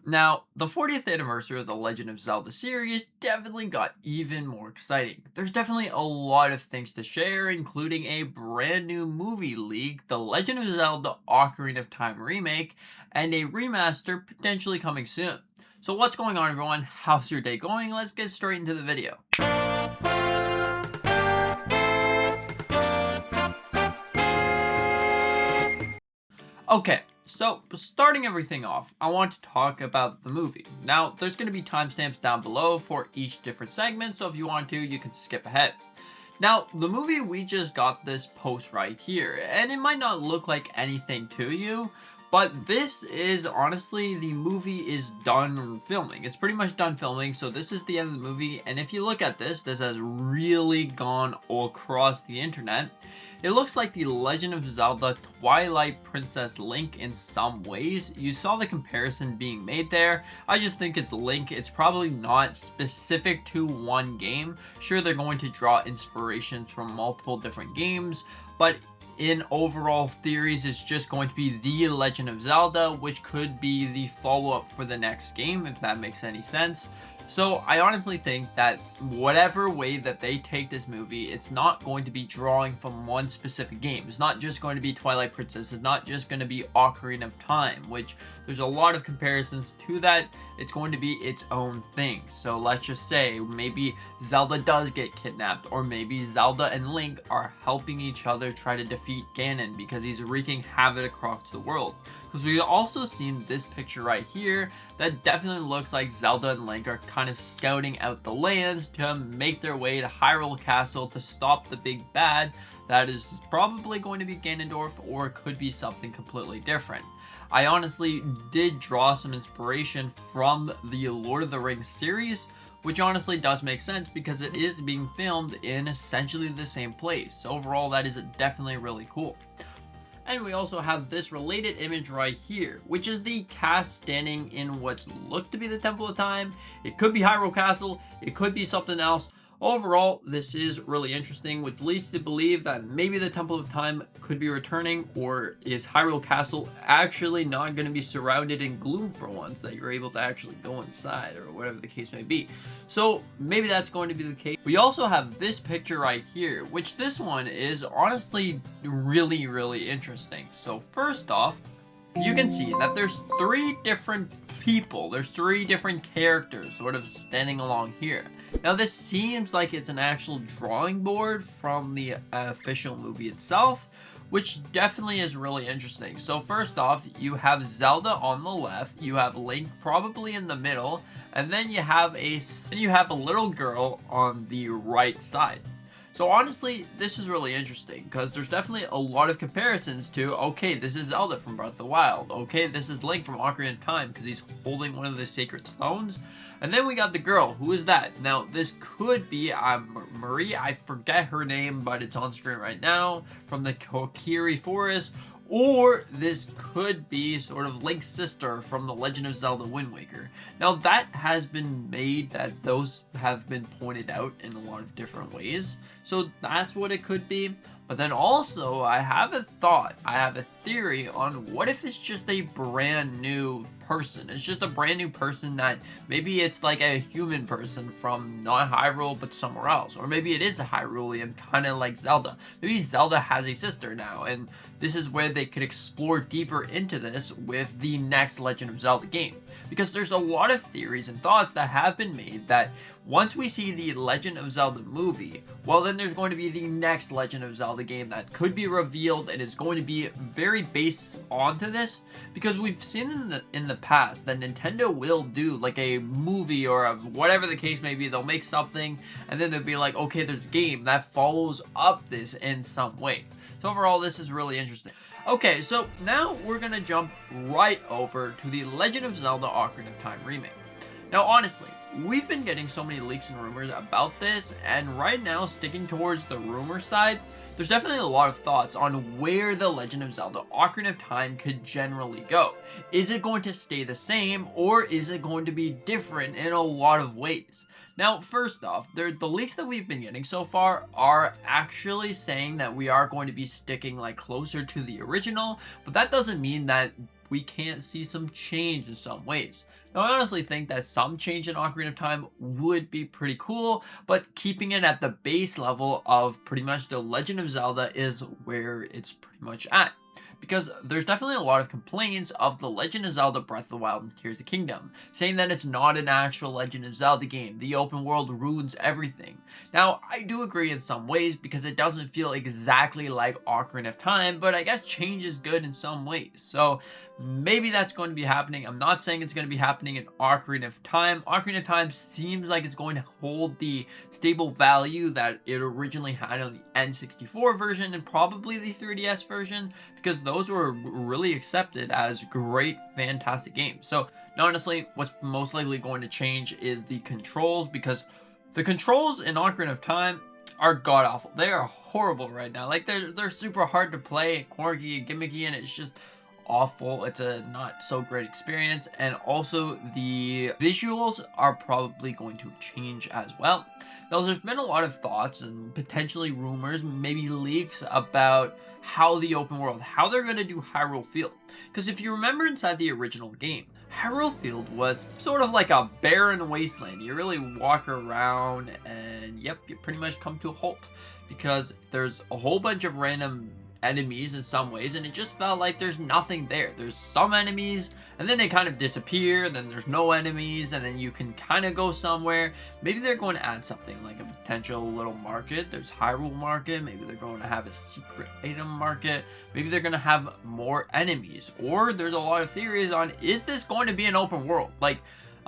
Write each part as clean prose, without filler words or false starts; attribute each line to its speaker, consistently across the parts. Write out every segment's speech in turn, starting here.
Speaker 1: Now, the 40th anniversary of the Legend of Zelda series definitely got even more exciting. There's definitely a lot of things to share, including a brand new movie leak, the Legend of Zelda Ocarina of Time remake, and a remaster potentially coming soon. So what's going on, everyone? How's your day going? Let's get straight into the video. Okay, so starting everything off, I want to talk about the movie. Now, there's going to be timestamps down below for each different segment, so if you want to, you can skip ahead. Now, the movie, we just got this post right here, and it might not look like anything to you, but this is honestly, the movie is done filming. It's pretty much done filming, so this is the end of the movie, and if you look at this has really gone all across the internet. It looks like the Legend of Zelda Twilight Princess Link in some ways. You saw the comparison being made there. I just think it's Link. It's probably not specific to one game. Sure, they're going to draw inspirations from multiple different games, but in overall theories, it's just going to be the Legend of Zelda, which could be the follow-up for the next game, if that makes any sense. So I honestly think that whatever way that they take this movie, it's not going to be drawing from one specific game. It's not just going to be Twilight Princess. It's not just going to be Ocarina of Time, which there's a lot of comparisons to that. It's going to be its own thing. So let's just say maybe Zelda does get kidnapped, or maybe Zelda and Link are helping each other try to defeat Ganon because he's wreaking havoc across the world. Because we've also seen this picture right here that definitely looks like Zelda and Link are kind of scouting out the lands to make their way to Hyrule Castle to stop the big bad. That is probably going to be Ganondorf, or it could be something completely different. I honestly did draw some inspiration from the Lord of the Rings series, which honestly does make sense because it is being filmed in essentially the same place. Overall, that is definitely really cool. And we also have this related image right here, which is the cast standing in what's looked to be the Temple of Time. It could be Hyrule Castle, it could be something else. Overall, this is really interesting, which leads to believe that maybe the Temple of Time could be returning, or is Hyrule Castle actually not going to be surrounded in gloom for once, that you're able to actually go inside, or whatever the case may be. So maybe that's going to be the case. We also have this picture right here, which this one is honestly really interesting. So first off, you can see that there's three different people, there's three different characters sort of standing along here. Now this seems like it's an actual drawing board from the official movie itself, which definitely is really interesting. So first off, you have Zelda on the left, you have Link probably in the middle, and then you have a little girl on the right side. So honestly, this is really interesting because there's definitely a lot of comparisons to, okay, this is Zelda from Breath of the Wild. Okay, this is Link from Ocarina of Time because he's holding one of the sacred stones. And then we got the girl. Who is that? Now, this could be Marie. I forget her name, but it's on screen right now, from the Kokiri Forest. Or this could be sort of Link's sister from The Legend of Zelda Wind Waker. Now that has been made, that those have been pointed out in a lot of different ways. So that's what it could be. But then also, I have a thought, I have a theory on what if it's just a brand new person. It's just a brand new person that maybe it's like a human person from not Hyrule but somewhere else. Or maybe it is a Hyrulean, kind of like Zelda. Maybe Zelda has a sister now, and this is where they could explore deeper into this with the next Legend of Zelda game. Because there's a lot of theories and thoughts that have been made that once we see the Legend of Zelda movie, well then there's going to be the next Legend of Zelda game that could be revealed and is going to be very based onto this, because we've seen in the past that Nintendo will do like a movie or whatever the case may be. They'll make something and then they'll be like, okay, there's a game that follows up this in some way. So overall, this is really interesting. Okay, so now we're gonna jump right over to the Legend of Zelda Ocarina of Time remake. Now honestly, we've been getting so many leaks and rumors about this, and right now, sticking towards the rumor side, there's definitely a lot of thoughts on where the Legend of Zelda Ocarina of Time could generally go. Is it going to stay the same, or is it going to be different in a lot of ways? Now, first off, the leaks that we've been getting so far are actually saying that we are going to be sticking like closer to the original, but that doesn't mean that we can't see some change in some ways. Now, I honestly think that some change in Ocarina of Time would be pretty cool, but keeping it at the base level of pretty much The Legend of Zelda is where it's pretty much at. Because there's definitely a lot of complaints of The Legend of Zelda Breath of the Wild and Tears of the Kingdom, saying that it's not an actual Legend of Zelda game, the open world ruins everything. Now, I do agree in some ways because it doesn't feel exactly like Ocarina of Time, but I guess change is good in some ways. So maybe that's going to be happening. I'm not saying it's going to be happening in Ocarina of Time. Ocarina of Time seems like it's going to hold the stable value that it originally had on the N64 version and probably the 3DS version, because those were really accepted as great, fantastic games. So honestly, what's most likely going to change is the controls, because the controls in Ocarina of Time are god awful. They are horrible right now. Like they're super hard to play, quirky, gimmicky, and it's just awful. It's a not so great experience, and also the visuals are probably going to change as well. Now, there's been a lot of thoughts and potentially rumors, maybe leaks, about how the open world, how they're going to do Hyrule Field. Because if you remember inside the original game, Hyrule Field was sort of like a barren wasteland. You really walk around and yep, you pretty much come to a halt. Because there's a whole bunch of random enemies in some ways, and it just felt like there's nothing there. There's some enemies, and then they kind of disappear, and then there's no enemies, and then you can kind of go somewhere. Maybe they're going to add something like a potential little market. There's Hyrule Market. Maybe they're going to have a secret item market. Maybe they're going to have more enemies. Or there's a lot of theories on, is this going to be an open world? Like,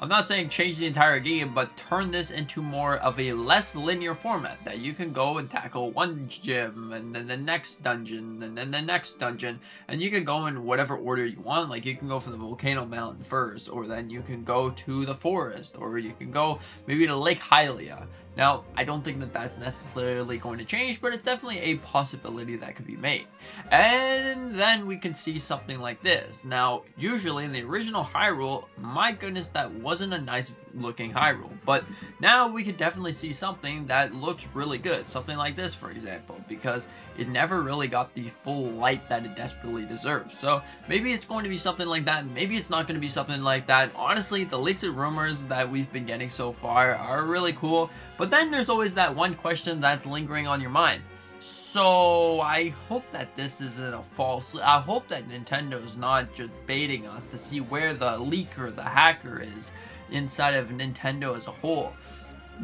Speaker 1: I'm not saying change the entire game, but turn this into more of a less linear format, that you can go and tackle one gym and then the next dungeon and then the next dungeon, and you can go in whatever order you want. Like, you can go for the Volcano Mountain first, or then you can go to the forest, or you can go maybe to Lake Hylia. Now, I don't think that that's necessarily going to change, but it's definitely a possibility that could be made. And then we can see something like this. Now, usually in the original Hyrule, my goodness, that wasn't a nice looking Hyrule. But now we could definitely see something that looks really good. Something like this, for example, because it never really got the full light that it desperately deserves. So maybe it's going to be something like that. Maybe it's not going to be something like that. Honestly, the leaks and rumors that we've been getting so far are really cool. But then there's always that one question that's lingering on your mind. So I hope that this isn't a false. I hope that Nintendo is not just baiting us to see where the leaker, the hacker is inside of Nintendo as a whole.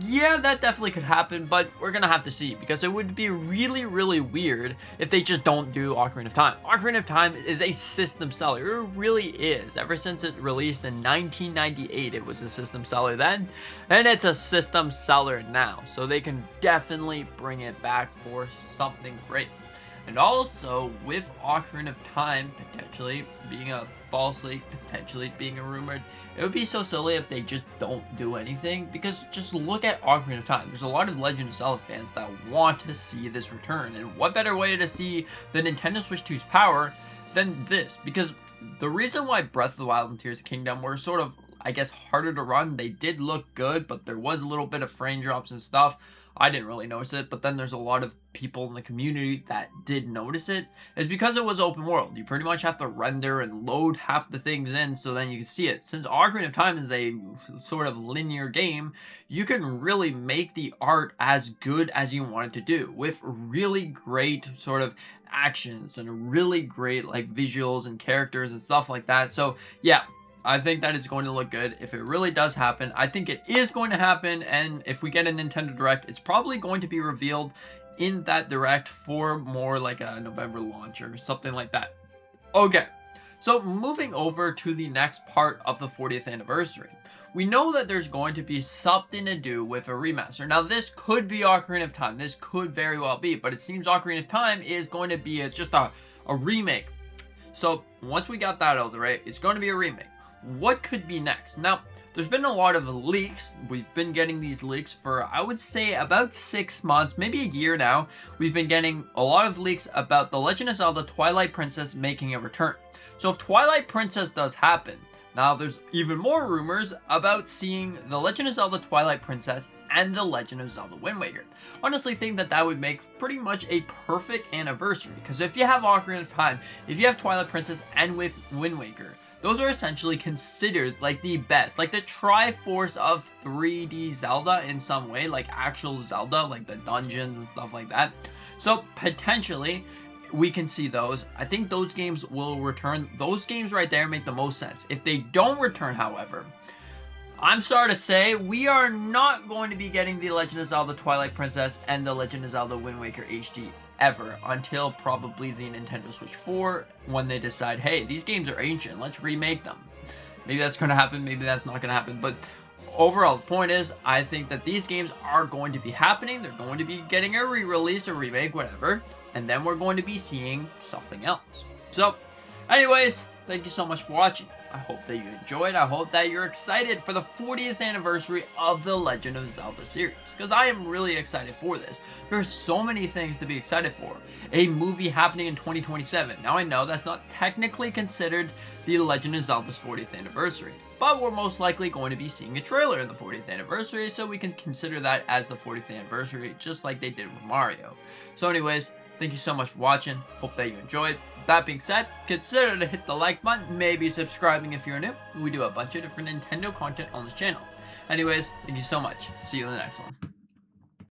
Speaker 1: Yeah, that definitely could happen, but we're gonna have to see, because it would be really, really weird if they just don't do Ocarina of Time. Ocarina of Time is a system seller. It really is. Ever since it released in 1998, it was a system seller then, and it's a system seller now. So they can definitely bring it back for something great. And also, with Ocarina of Time potentially being a false leak, potentially being a rumored, it would be so silly if they just don't do anything, because just look at Ocarina of Time. There's a lot of Legend of Zelda fans that want to see this return, and what better way to see the Nintendo Switch 2's power than this? Because the reason why Breath of the Wild and Tears of the Kingdom were sort of, I guess, harder to run, they did look good, but there was a little bit of frame drops and stuff. I didn't really notice it, but then there's a lot of people in the community that did notice it. It's because it was open world. You pretty much have to render and load half the things in so then you can see it. Since Ocarina of Time is a sort of linear game, you can really make the art as good as you want it to do, with really great sort of actions and really great like visuals and characters and stuff like that. So yeah, I think that it's going to look good. If it really does happen, I think it is going to happen, and if we get a Nintendo Direct, it's probably going to be revealed in that Direct for more like a November launch or something like that. Okay, so moving over to the next part of the 40th anniversary. We know that there's going to be something to do with a remaster. Now, this could be Ocarina of Time. This could very well be, but it seems Ocarina of Time is going to be just a remake. So once we got that out of the way, it's going to be a remake. What could be next? Now, there's been a lot of leaks. We've been getting these leaks for, I would say, about 6 months, maybe a year now. We've been getting a lot of leaks about The Legend of Zelda Twilight Princess making a return. So if Twilight Princess does happen, Now, there's even more rumors about seeing The Legend of Zelda Twilight Princess and The Legend of Zelda Wind Waker. Honestly, think that that would make pretty much a perfect anniversary, because if you have Ocarina of Time, if you have Twilight Princess and Wind Waker, those are essentially considered like the best, like the Triforce of 3D Zelda in some way, like actual Zelda, like the dungeons and stuff like that. So potentially, we can see those. I think those games will return. Those games right there make the most sense. If they don't return, however, I'm sorry to say, we are not going to be getting The Legend of Zelda Twilight Princess and The Legend of Zelda Wind Waker HD ever until probably the Nintendo Switch 4, when they decide, hey, these games are ancient, let's remake them. Maybe that's going to happen, maybe that's not going to happen, but overall, the point is, I think that these games are going to be happening. They're going to be getting a re-release, a remake, whatever, and then we're going to be seeing something else. So, anyways, thank you so much for watching. I hope that you enjoyed. I hope that you're excited for the 40th anniversary of the Legend of Zelda series, because I am really excited for this. There's so many things to be excited for. A movie happening in 2027. Now, I know that's not technically considered the Legend of Zelda's 40th anniversary, but we're most likely going to be seeing a trailer in the 40th anniversary, so we can consider that as the 40th anniversary, just like they did with Mario. So anyways, thank you so much for watching. Hope that you enjoyed. That being said, consider to hit the like button, maybe subscribing if you're new. We do a bunch of different Nintendo content on this channel. Anyways, thank you so much. See you in the next one.